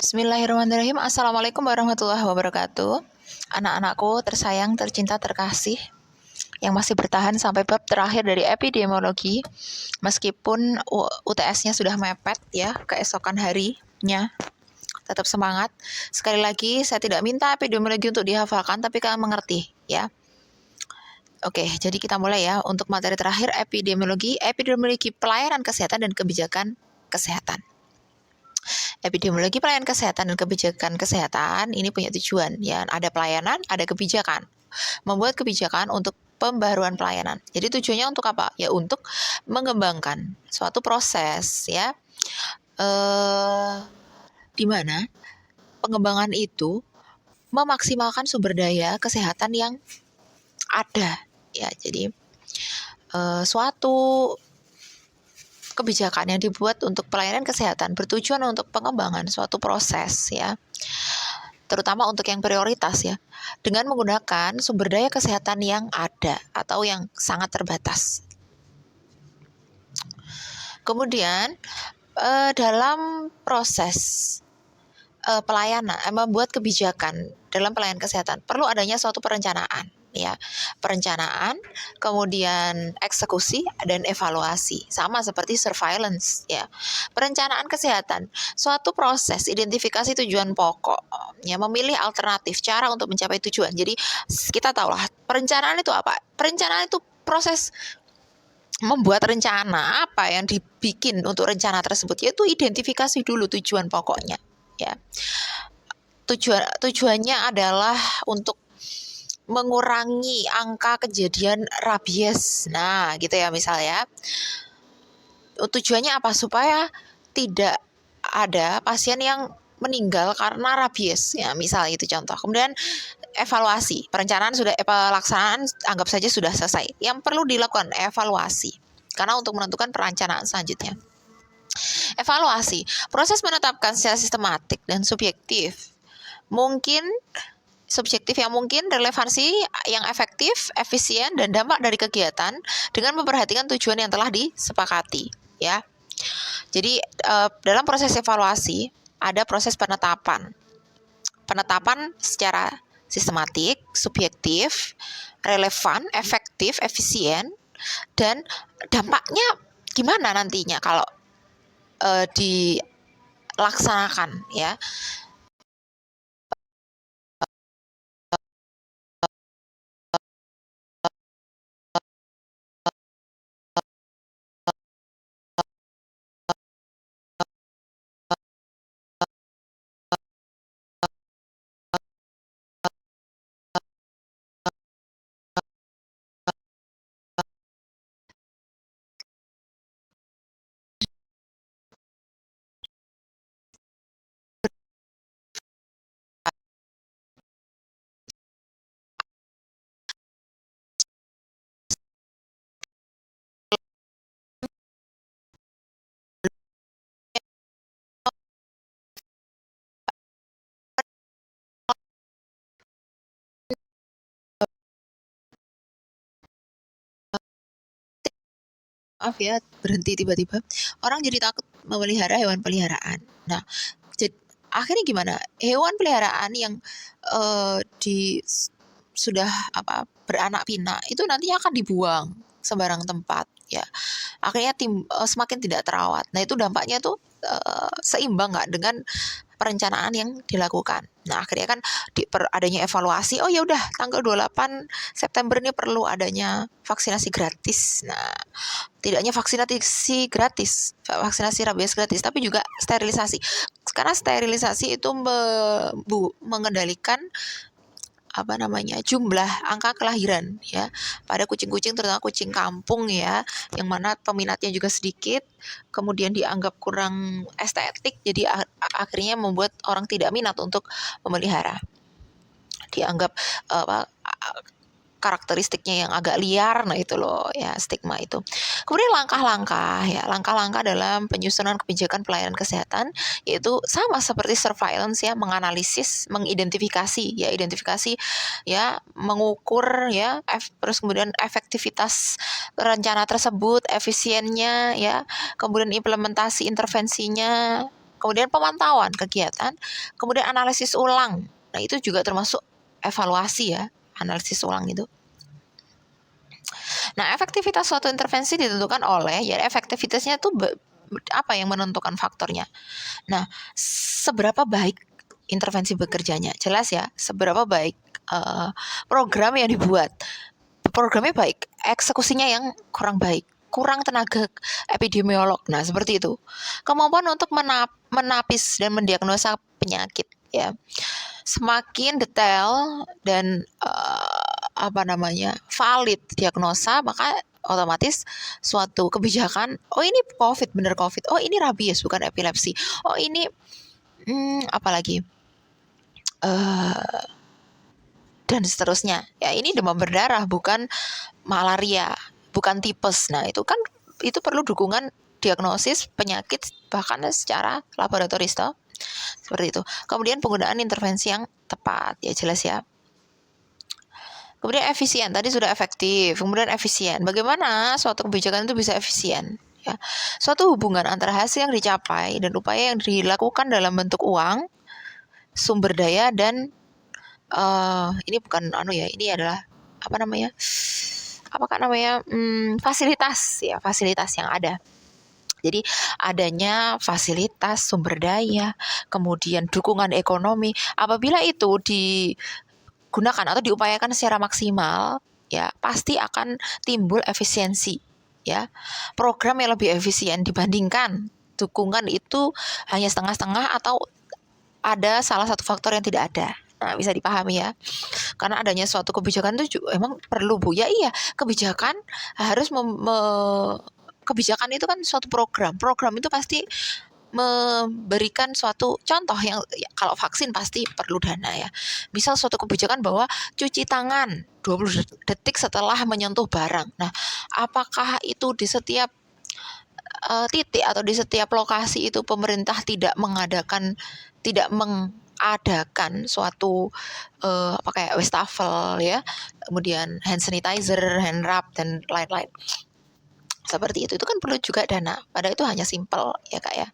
Bismillahirrahmanirrahim. Assalamualaikum warahmatullahi wabarakatuh. Anak-anakku tersayang, tercinta, terkasih yang masih bertahan sampai bab terakhir dari epidemiologi, meskipun UTS-nya sudah mepet ya, keesokan harinya. Tetap semangat. Sekali lagi, saya tidak minta epidemiologi untuk dihafalkan, tapi kalian mengerti ya. Oke, jadi kita mulai ya. Untuk materi terakhir, epidemiologi pelayanan kesehatan dan kebijakan kesehatan. Epidemiologi pelayanan kesehatan dan kebijakan kesehatan ini punya tujuan ya, ada pelayanan, ada kebijakan. Membuat kebijakan untuk pembaruan pelayanan. Jadi tujuannya untuk apa? Ya untuk mengembangkan suatu proses ya. Di mana pengembangan itu memaksimalkan sumber daya kesehatan yang ada ya. Jadi suatu kebijakan yang dibuat untuk pelayanan kesehatan bertujuan untuk pengembangan suatu proses ya, terutama untuk yang prioritas ya, dengan menggunakan sumber daya kesehatan yang ada atau yang sangat terbatas. Kemudian dalam proses pelayanan, membuat kebijakan dalam pelayanan kesehatan perlu adanya suatu perencanaan ya, perencanaan, kemudian eksekusi dan evaluasi, sama seperti surveillance ya. Perencanaan kesehatan, suatu proses identifikasi tujuan pokok ya, memilih alternatif cara untuk mencapai tujuan. Jadi kita tahulah perencanaan itu apa? Perencanaan itu proses membuat rencana apa yang dibikin untuk rencana tersebut, yaitu identifikasi dulu tujuan pokoknya ya. Tujuannya adalah untuk mengurangi angka kejadian rabies. Nah, gitu ya misalnya. Tujuannya apa? Supaya tidak ada pasien yang meninggal karena rabies. Ya, misal itu contoh. Kemudian evaluasi. Perencanaan sudah, pelaksanaan anggap saja sudah selesai. Yang perlu dilakukan evaluasi. Karena untuk menentukan perencanaan selanjutnya. Evaluasi. Proses menetapkan secara sistematik dan subjektif. Mungkin subjektif yang mungkin, relevansi yang efektif, efisien, dan dampak dari kegiatan dengan memperhatikan tujuan yang telah disepakati ya. Jadi dalam proses evaluasi ada proses penetapan secara sistematik, subjektif, relevan, efektif, efisien, dan dampaknya gimana nantinya kalau dilaksanakan ya. Maaf ya, berhenti tiba-tiba. Orang jadi takut memelihara hewan peliharaan. Nah, akhirnya gimana? Hewan peliharaan yang sudah beranak pinak itu nantinya akan dibuang sembarang tempat ya. Akhirnya semakin tidak terawat. Nah, itu dampaknya tuh seimbang nggak dengan perencanaan yang dilakukan. Nah, akhirnya kan adanya evaluasi, oh ya udah tanggal 28 September ini perlu adanya vaksinasi gratis. Nah, tidak hanya vaksinasi gratis, vaksinasi rabies gratis, tapi juga sterilisasi. Karena sterilisasi itu mengendalikan jumlah angka kelahiran ya pada kucing-kucing, terutama kucing kampung ya, yang mana peminatnya juga sedikit, kemudian dianggap kurang estetik, jadi akhirnya membuat orang tidak minat untuk memelihara, dianggap karakteristiknya yang agak liar. Nah, itu loh ya, stigma itu. Kemudian langkah-langkah dalam penyusunan kebijakan pelayanan kesehatan, yaitu sama seperti surveillance ya, menganalisis, mengidentifikasi ya, mengukur ya, terus kemudian efektivitas rencana tersebut, efisiennya ya, kemudian implementasi intervensinya, kemudian pemantauan kegiatan, kemudian analisis ulang. Nah, itu juga termasuk evaluasi ya, analisis ulang itu. Nah, efektivitas suatu intervensi ditentukan oleh, ya efektivitasnya tuh apa yang menentukan faktornya. Nah, seberapa baik intervensi bekerjanya, jelas ya, seberapa baik program yang dibuat. Programnya baik, eksekusinya yang kurang baik, kurang tenaga epidemiolog. Nah, seperti itu. Kemampuan untuk menapis dan mendiagnosa penyakit ya. Semakin detail dan valid diagnosa, maka otomatis suatu kebijakan, oh ini COVID, bener COVID, oh ini rabies bukan epilepsi, oh ini apalagi dan seterusnya. Ya, ini demam berdarah bukan malaria, bukan tipes. Nah, itu perlu dukungan diagnosis penyakit bahkan secara laboratoris toh. Seperti itu. Kemudian penggunaan intervensi yang tepat, ya jelas ya. Kemudian efisien, tadi sudah efektif. Kemudian efisien. Bagaimana suatu kebijakan itu bisa efisien? Ya. Suatu hubungan antara hasil yang dicapai dan upaya yang dilakukan dalam bentuk uang, sumber daya dan ini bukan ini adalah fasilitas ya, fasilitas yang ada. Jadi adanya fasilitas, sumber daya, kemudian dukungan ekonomi, apabila itu digunakan atau diupayakan secara maksimal, ya pasti akan timbul efisiensi ya. Program yang lebih efisien dibandingkan dukungan itu hanya setengah-setengah atau ada salah satu faktor yang tidak ada. Nah, bisa dipahami ya. Karena adanya suatu kebijakan itu emang perlu Bu. Ya iya, kebijakan harus kebijakan itu kan suatu program. Program itu pasti memberikan suatu contoh yang ya, kalau vaksin pasti perlu dana ya. Misal suatu kebijakan bahwa cuci tangan 20 detik setelah menyentuh barang. Nah, apakah itu di setiap titik atau di setiap lokasi itu pemerintah tidak mengadakan suatu kayak wastafel ya, kemudian hand sanitizer, hand rub dan lain-lain. Seperti itu kan perlu juga dana. Padahal itu hanya simpel ya Kak ya.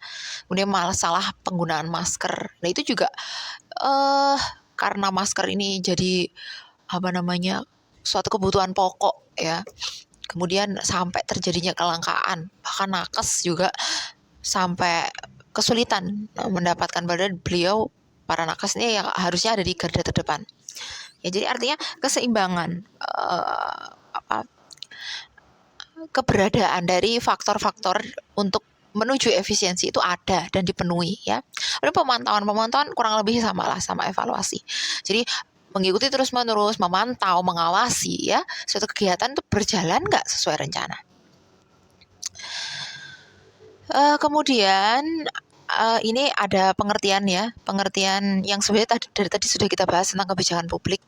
Kemudian masalah penggunaan masker. Nah, itu juga karena masker ini jadi suatu kebutuhan pokok ya. Kemudian sampai terjadinya kelangkaan, bahkan nakes juga sampai kesulitan mendapatkan, badan beliau para nakes ini yang harusnya ada di garda terdepan. Ya, jadi artinya keseimbangan keberadaan dari faktor-faktor untuk menuju efisiensi itu ada dan dipenuhi ya. Lalu pemantauan kurang lebih sama evaluasi. Jadi mengikuti terus-menerus, memantau, mengawasi ya, suatu kegiatan itu berjalan nggak sesuai rencana. Kemudian ini ada pengertian yang sebenarnya dari tadi sudah kita bahas tentang kebijakan publik.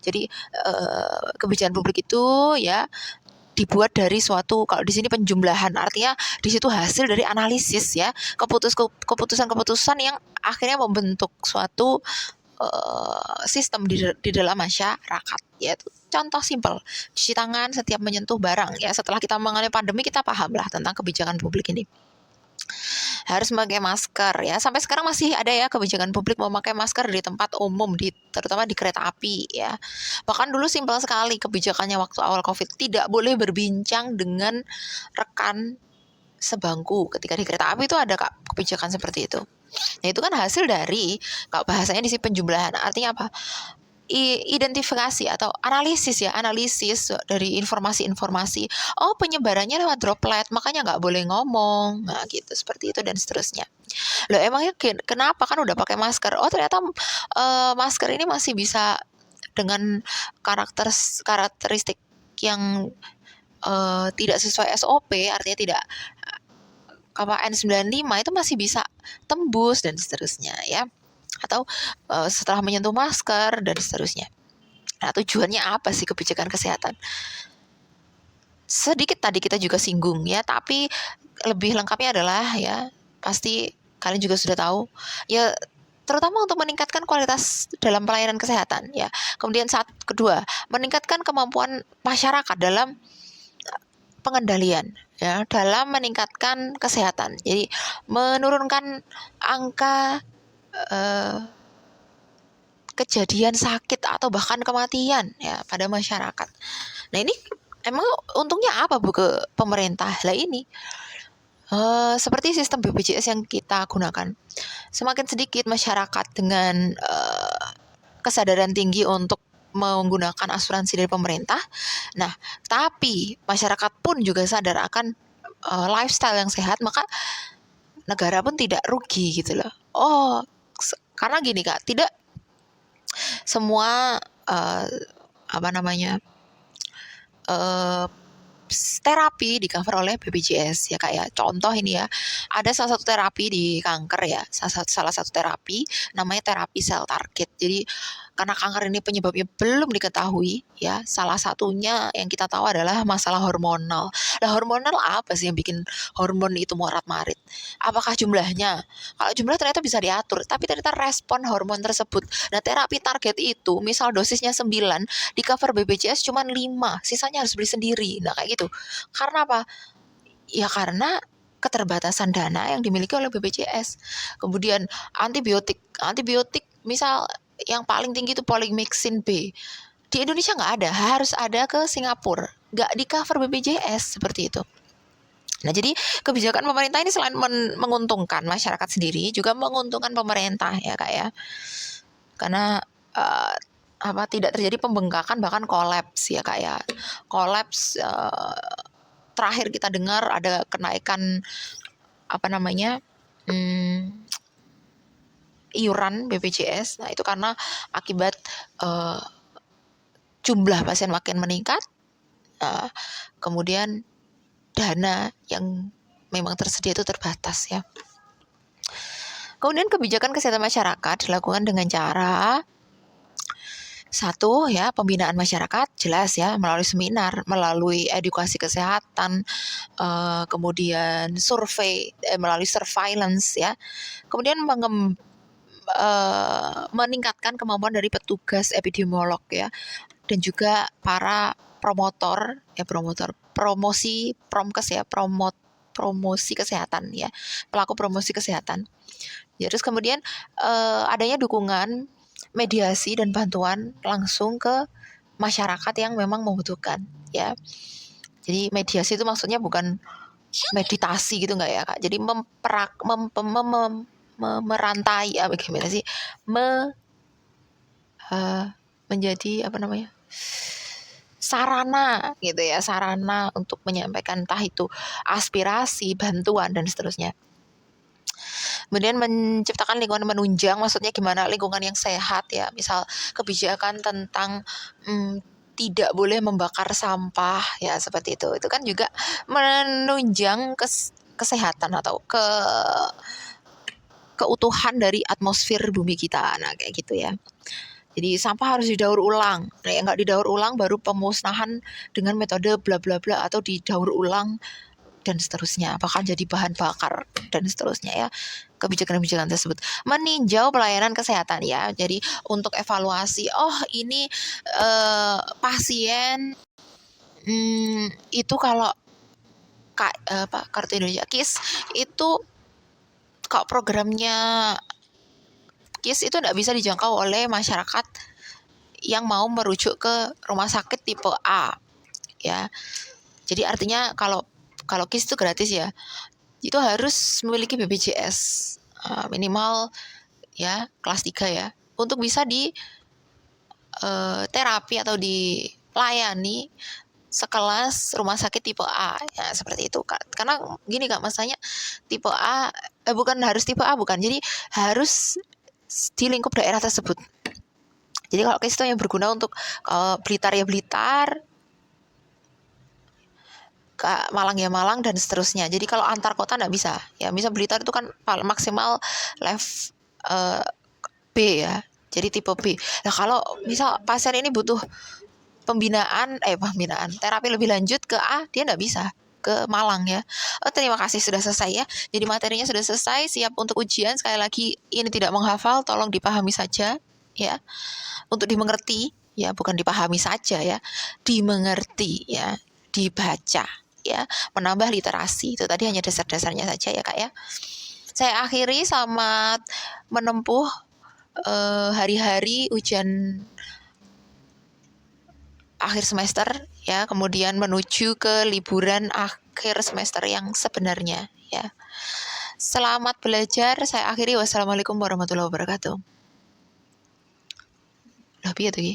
Jadi kebijakan publik itu ya dibuat dari suatu, kalau di sini penjumlahan, artinya di situ hasil dari analisis ya, keputusan-keputusan yang akhirnya membentuk suatu sistem di dalam masyarakat. Yaitu contoh simpel, cuci tangan setiap menyentuh barang ya. Setelah kita mengalami pandemi, kita pahamlah tentang kebijakan publik ini. Harus memakai masker ya. Sampai sekarang masih ada ya kebijakan publik memakai masker di tempat umum, terutama di kereta api ya. Bahkan dulu simpel sekali kebijakannya waktu awal COVID, tidak boleh berbincang dengan rekan sebangku ketika di kereta api. Itu ada kebijakan seperti itu. Nah, itu kan hasil dari, kalau bahasanya di sini penjumlahan, artinya apa? Identifikasi atau analisis dari informasi-informasi. Oh, penyebarannya lewat droplet, makanya nggak boleh ngomong. Nah, gitu, seperti itu dan seterusnya. Loh, emangnya kenapa, kan udah pakai masker? Oh, ternyata masker ini masih bisa dengan karakteristik yang tidak sesuai SOP, artinya tidak N95 itu masih bisa tembus dan seterusnya ya. Atau setelah menyentuh masker dan seterusnya. Nah, tujuannya apa sih kebijakan kesehatan? Sedikit tadi kita juga singgung ya, tapi lebih lengkapnya adalah ya, pasti kalian juga sudah tahu ya, terutama untuk meningkatkan kualitas dalam pelayanan kesehatan ya. Kemudian kedua, meningkatkan kemampuan masyarakat dalam pengendalian ya dalam meningkatkan kesehatan. Jadi menurunkan angka kejadian sakit atau bahkan kematian ya pada masyarakat. Nah ini emang untungnya apa Bu ke pemerintah? Lah ini seperti sistem BPJS yang kita gunakan. Semakin sedikit masyarakat dengan kesadaran tinggi untuk menggunakan asuransi dari pemerintah. Nah, tapi masyarakat pun juga sadar akan lifestyle yang sehat, maka negara pun tidak rugi gitu loh. Oh, karena gini Kak, tidak semua apa namanya terapi di cover oleh BPJS ya Kak ya. Contoh ini ya, ada salah satu terapi di kanker ya, salah satu terapi namanya terapi sel target. Jadi karena kanker ini penyebabnya belum diketahui ya, salah satunya yang kita tahu adalah masalah hormonal. Nah hormonal apa sih yang bikin hormon itu morat-marit? Apakah jumlahnya? Kalau jumlah ternyata bisa diatur, tapi ternyata respon hormon tersebut. Nah terapi target itu misal dosisnya 9, di cover BPJS cuma 5, sisanya harus beli sendiri. Nah kayak gitu. Karena apa? Ya karena keterbatasan dana yang dimiliki oleh BPJS. Kemudian antibiotik misal yang paling tinggi itu polymyxin B. Di Indonesia nggak ada, harus ada ke Singapura. Nggak di cover BPJS seperti itu. Nah, jadi kebijakan pemerintah ini selain menguntungkan masyarakat sendiri, juga menguntungkan pemerintah ya Kak ya. Karena tidak terjadi pembengkakan bahkan kolaps ya Kak ya. Kolaps terakhir kita dengar ada kenaikan iuran BPJS. Nah, itu karena akibat jumlah pasien makin meningkat, kemudian dana yang memang tersedia itu terbatas ya. Kemudian kebijakan kesehatan masyarakat dilakukan dengan cara satu ya, pembinaan masyarakat jelas ya, melalui seminar, melalui edukasi kesehatan, kemudian survei, melalui surveillance ya. Kemudian meningkatkan kemampuan dari petugas epidemiolog ya, dan juga para promotor promosi promkes ya, promosi kesehatan ya, pelaku promosi kesehatan ya. Terus kemudian adanya dukungan mediasi dan bantuan langsung ke masyarakat yang memang membutuhkan ya. Jadi mediasi itu maksudnya bukan meditasi gitu nggak ya Kak, jadi merantai ya, bagaimana sih menjadi sarana gitu ya, sarana untuk menyampaikan entah itu aspirasi, bantuan dan seterusnya. Kemudian menciptakan lingkungan menunjang, maksudnya gimana? Lingkungan yang sehat ya, misal kebijakan tentang tidak boleh membakar sampah ya, seperti itu kan juga menunjang kesehatan atau keutuhan dari atmosfer bumi kita. Nah kayak gitu ya. Jadi sampah harus didaur ulang. Nah yang nggak didaur ulang baru pemusnahan dengan metode bla bla bla, atau didaur ulang dan seterusnya, bahkan jadi bahan bakar dan seterusnya ya. Kebijakan-kebijakan tersebut meninjau pelayanan kesehatan ya. Jadi untuk evaluasi, ini pasien itu kalau Kartu Indonesia KIS itu, kalau programnya KIS itu tidak bisa dijangkau oleh masyarakat yang mau merujuk ke rumah sakit tipe A ya. Jadi artinya kalau KIS itu gratis ya, itu harus memiliki BPJS minimal ya kelas 3 ya, untuk bisa di terapi atau dilayani sekelas rumah sakit tipe A ya, seperti itu Kak. Karena gini Kak, masanya tipe A bukan harus tipe A, bukan. Jadi harus di lingkup daerah tersebut. Jadi kalau KIS itu yang berguna untuk Blitar ya Blitar, Malang ya Malang dan seterusnya. Jadi kalau antar kota nggak bisa. Ya misal Blitar itu kan maksimal level B ya. Jadi tipe B. Nah kalau misal pasien ini butuh pembinaan terapi lebih lanjut ke A, dia nggak bisa ke Malang ya. Terima kasih sudah selesai ya. Jadi materinya sudah selesai, siap untuk ujian. Sekali lagi ini tidak menghafal, tolong dipahami saja ya. Untuk dimengerti ya, bukan dipahami saja ya. Dimengerti ya, dibaca. ya, menambah literasi. Itu tadi hanya dasar-dasarnya saja ya Kak ya. Saya akhiri selamat menempuh hari-hari ujian akhir semester ya, kemudian menuju ke liburan akhir semester yang sebenarnya ya. Selamat belajar. Saya akhiri. Wassalamualaikum warahmatullahi wabarakatuh. Lah piye to iki?